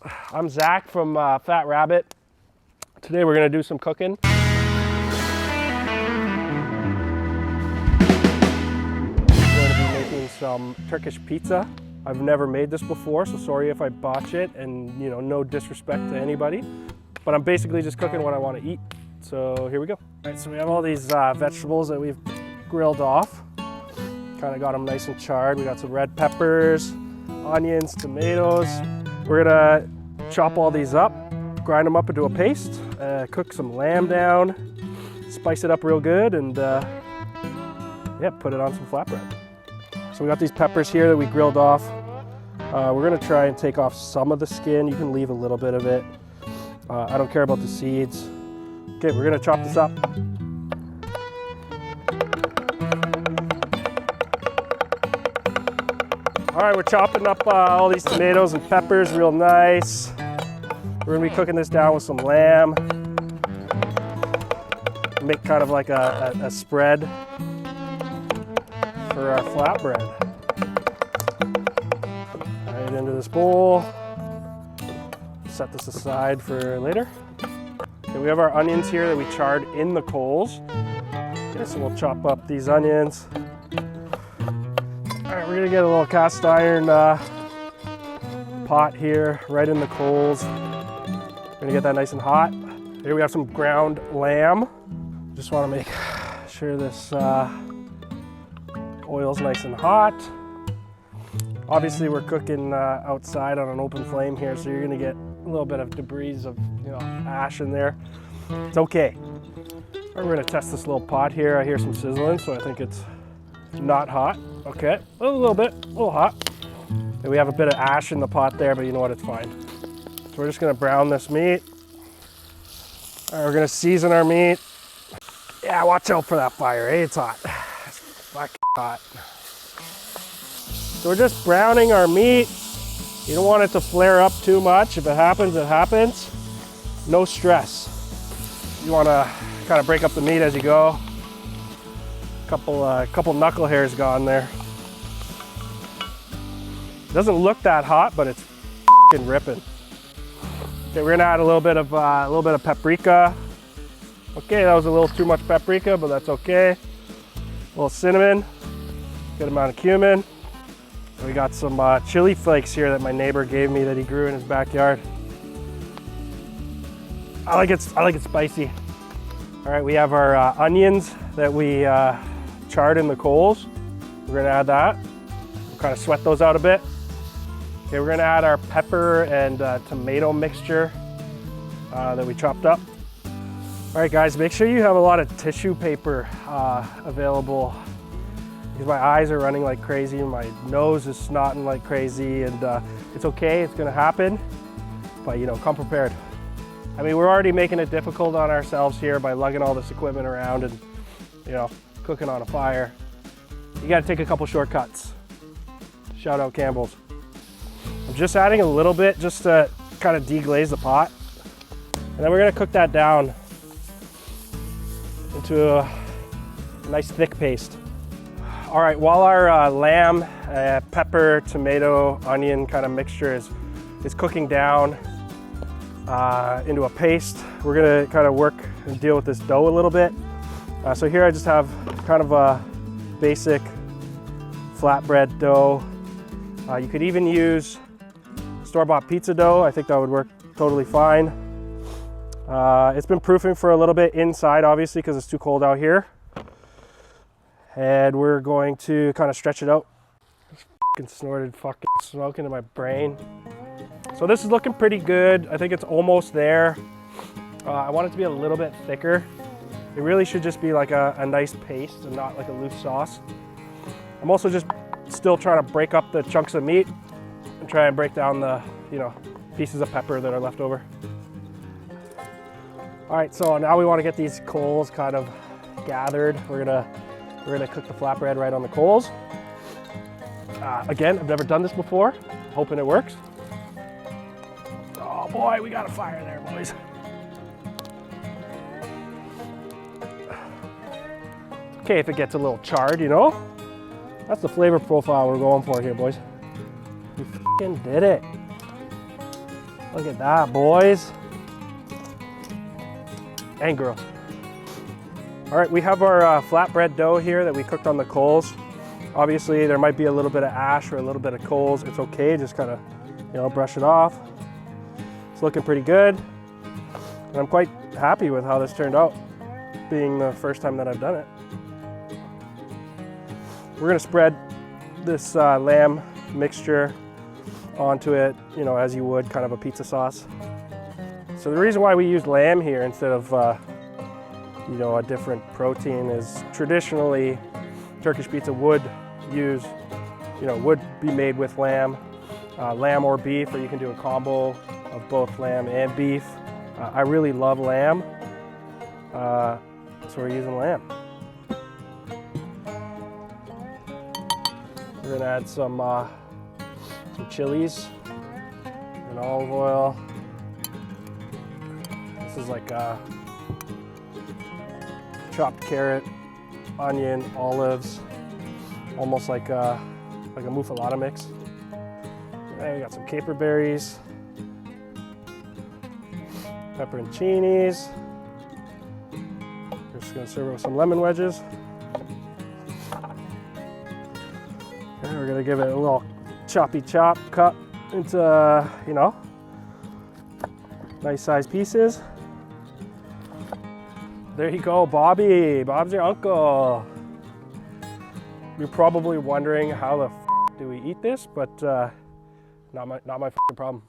I'm Zach from Fat Rabbit. Today we're gonna do some cooking. We're gonna be making some Turkish pizza. I've never made this before, so sorry if I botch it, and no disrespect to anybody. But I'm basically just cooking what I want to eat. So here we go. All right, so we have all these vegetables that we've grilled off. Kind of got them nice and charred. We got some red peppers, onions, tomatoes. We're gonna chop all these up, grind them up into a paste, cook some lamb down, spice it up real good, and yeah, put it on some flatbread. So we got these peppers here that we grilled off. We're gonna try and take off some of the skin. You can leave a little bit of it. I don't care about the seeds. Okay, we're gonna chop this up. All right, we're chopping up all these tomatoes and peppers real nice. We're gonna be cooking this down with some lamb. Make kind of like a spread for our flatbread. Right into this bowl. Set this aside for later. Okay, we have our onions here that we charred in the coals. Okay, so we'll chop up these onions. All right, we're gonna get a little cast iron pot here, right in the coals. We're gonna get that nice and hot. Here we have some ground lamb. Just wanna make sure this oil's nice and hot. Obviously we're cooking outside on an open flame here, so you're gonna get a little bit of debris of ash in there. It's okay. All right, we're gonna test this little pot here. I hear some sizzling, so I think it's not hot. Okay, a little bit, a little hot. And we have a bit of ash in the pot there, but you know what, it's fine. So we're just gonna brown this meat. All right, we're gonna season our meat. Yeah, watch out for that fire, eh? It's hot. It's fucking hot. So we're just browning our meat. You don't want it to flare up too much. If it happens, it happens. No stress. You wanna kind of break up the meat as you go. Couple knuckle hairs gone there. It doesn't look that hot, but it's f***ing ripping. Okay, we're gonna add a little bit of paprika. Okay, that was a little too much paprika, but that's okay. A little cinnamon, good amount of cumin. And we got some chili flakes here that my neighbor gave me that he grew in his backyard. I like it spicy. All right, we have our onions that we charred in the coals. We're gonna add that. We'll kind of sweat those out a bit. Okay, we're gonna add our pepper and tomato mixture that we chopped up. All right, guys, make sure you have a lot of tissue paper available, because my eyes are running like crazy, my nose is snotting like crazy, and it's okay, it's gonna happen, but come prepared. I mean, we're already making it difficult on ourselves here by lugging all this equipment around and cooking on a fire. You gotta take a couple shortcuts. Shout out Campbell's. I'm just adding a little bit just to kind of deglaze the pot. And then we're gonna cook that down into a nice thick paste. All right, while our lamb, pepper, tomato, onion kind of mixture is cooking down into a paste, we're gonna kind of work and deal with this dough a little bit. So here I just have kind of a basic flatbread dough. You could even use store-bought pizza dough. I think that would work totally fine. It's been proofing for a little bit inside, obviously, because it's too cold out here. And we're going to kind of stretch it out. Just fucking snorted fucking smoke into my brain. So this is looking pretty good. I think it's almost there. I want it to be a little bit thicker. It really should just be like a nice paste and not like a loose sauce. I'm also just still trying to break up the chunks of meat and try and break down the, pieces of pepper that are left over. All right, so now we want to get these coals kind of gathered. We're gonna cook the flatbread right on the coals. Again, I've never done this before. Hoping it works. Oh boy, we got a fire there, boys. Okay, if it gets a little charred, that's the flavor profile we're going for here, boys. We f***ing did it. Look at that, boys and girls. All right, we have our flatbread dough here that we cooked on the coals. Obviously, there might be a little bit of ash or a little bit of coals. It's okay, just kind of, brush it off. It's looking pretty good. And I'm quite happy with how this turned out, being the first time that I've done it. We're gonna spread this lamb mixture onto it, as you would kind of a pizza sauce. So the reason why we used lamb here instead of, a different protein is traditionally Turkish pizza would use, would be made with lamb or beef, or you can do a combo of both lamb and beef. I really love lamb, so we're using lamb. We're gonna add some chilies and olive oil. This is like chopped carrot, onion, olives, almost like a muffalata mix. And we got some caper berries, pepperoncinis. We're just gonna serve it with some lemon wedges. And we're gonna give it a little choppy chop cut into, nice sized pieces. There you go, Bobby. Bob's your uncle. You're probably wondering how the f do we eat this, but not my f***ing problem.